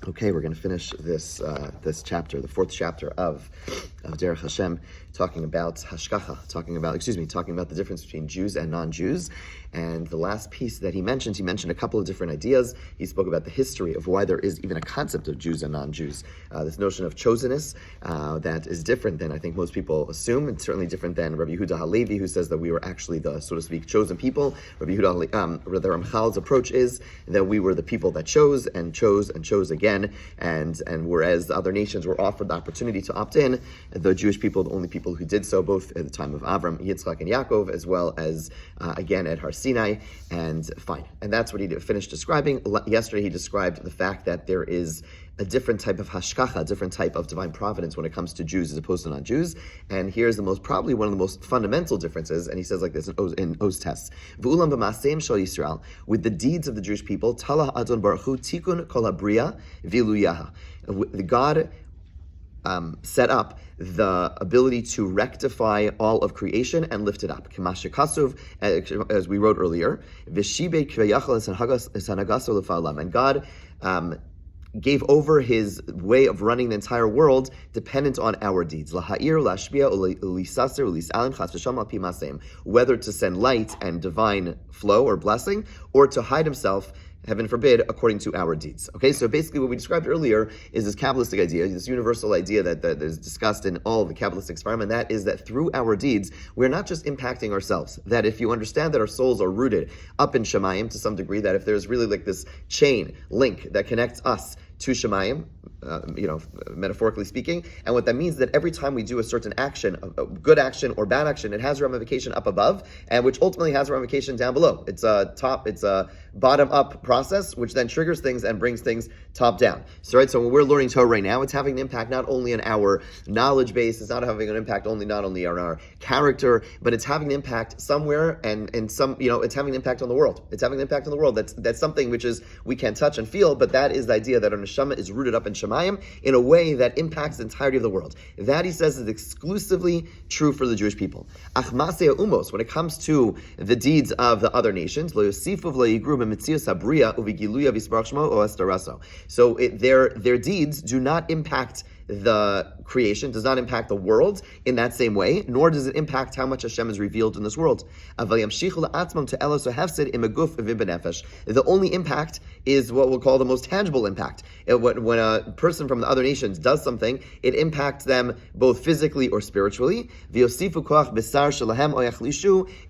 Okay, we're going to finish this chapter, the fourth chapter of Derech Hashem, talking about hashgacha, talking about the difference between Jews and non-Jews. And the last piece that he mentioned a couple of different ideas. He spoke about the history of why there is even a concept of Jews and non-Jews. This notion of chosenness that is different than I think most people assume. It's certainly different than Rabbi Yehuda Halevi, who says that we were actually the, so to speak, chosen people. Rabbi Yehuda the Ramchal's approach is that we were the people that chose and chose again. And whereas the other nations were offered the opportunity to opt in, the Jewish people, the only people who did so, both at the time of Avram, Yitzchak, and Yaakov, as well as again at Har Sinai. And fine. And that's what he finished describing. Yesterday he described the fact that there is a different type of hashgacha, a different type of divine providence when it comes to Jews as opposed to non-Jews. And here's probably one of the most fundamental differences, and he says like this in Oz tests. V'ulam b'maseim shel Yisrael, with the deeds of the Jewish people, talah Adon Baruch Hu tikun kol habriya v'iluyaha. God set up the ability to rectify all of creation and lift it up. As we wrote earlier, and God gave over his way of running the entire world dependent on our deeds. Whether to send light and divine flow or blessing, or to hide himself, heaven forbid, according to our deeds. Okay, so basically what we described earlier is this Kabbalistic idea, this universal idea that is discussed in all of the Kabbalistic experiment, that is that through our deeds, we're not just impacting ourselves. That if you understand that our souls are rooted up in Shemayim to some degree, that if there's really like this chain link that connects us to Shemayim, metaphorically speaking, and what that means is that every time we do a certain action, a good action or bad action, it has a ramification up above, and which ultimately has a ramification down below. It's a bottom-up process, which then triggers things and brings things top-down. So when we're learning Torah right now, it's having an impact not only on our knowledge base, it's not having an impact not only on our character, but it's having an impact somewhere, and it's having an impact on the world. It's having an impact on the world. That's something which is we can't touch and feel, but that is the idea that our neshama is rooted up in Shemayim in a way that impacts the entirety of the world. That, he says, is exclusively true for the Jewish people. Achmasei umos, when it comes to the deeds of the other nations, lo yosifuv lo yigru b'mitzias habriya uvigiluya v'yisbarach shmo o astaraso. So their deeds do not impact the creation, does not impact the world in that same way, nor does it impact how much Hashem is revealed in this world. The only impact is what we'll call the most tangible impact. When a person from the other nations does something, it impacts them both physically or spiritually. It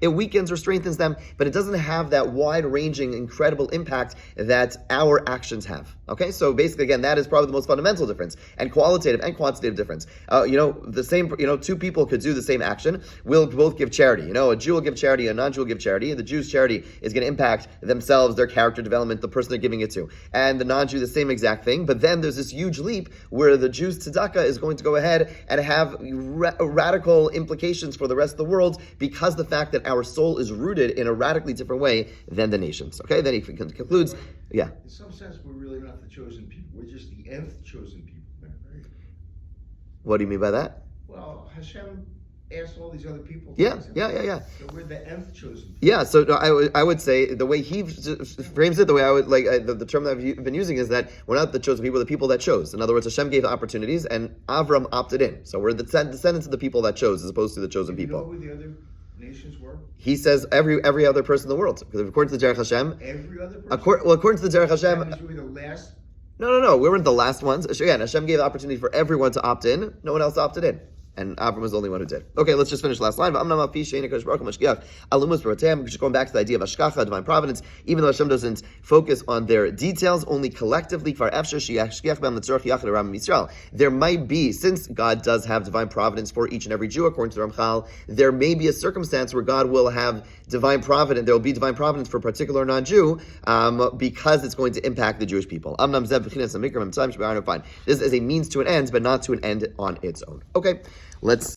weakens or strengthens them, but it doesn't have that wide-ranging, incredible impact that our actions have. Okay, so basically, again, that is probably the most fundamental difference, and qualitative and quantitative difference. The same, two people could do the same action, will both give charity. A Jew will give charity, a non-Jew will give charity. The Jew's charity is going to impact themselves, their character development, the person they're giving it to. And the non-Jew, the same exact thing. But then there's this huge leap where the Jew's tzedakah is going to go ahead and have radical implications for the rest of the world because the fact that our soul is rooted in a radically different way than the nations. Okay, then he concludes, yeah. In some sense, we're really not the chosen people. We're just the nth chosen people. Right? What do you mean by that? Well, Hashem asked all these other people. Yeah. So we're the nth chosen people. Yeah, so I would say the way he frames it, the way I would like the term that I've been using is that we're not the chosen people, we're the people that chose. In other words, Hashem gave the opportunities and Avram opted in. So we're the descendants of the people that chose as opposed to the chosen people. Do you know who the other nations were? He says every other person in the world. Because according to the Derech Hashem, every other person? According to the Derech Hashem, we were the last. No. We weren't the last ones. Again, Hashem gave the opportunity for everyone to opt in. No one else opted in. And Avram was the only one who did. Okay, let's just finish the last line. Going back to the idea of hashgacha, divine providence, even though Hashem doesn't focus on their details, only collectively, there might be, since God does have divine providence for each and every Jew, according to the Ramchal, there may be a circumstance where God will have divine providence, there will be divine providence for a particular non-Jew, because it's going to impact the Jewish people. Fine. This is a means to an end, but not to an end on its own. Okay. Let's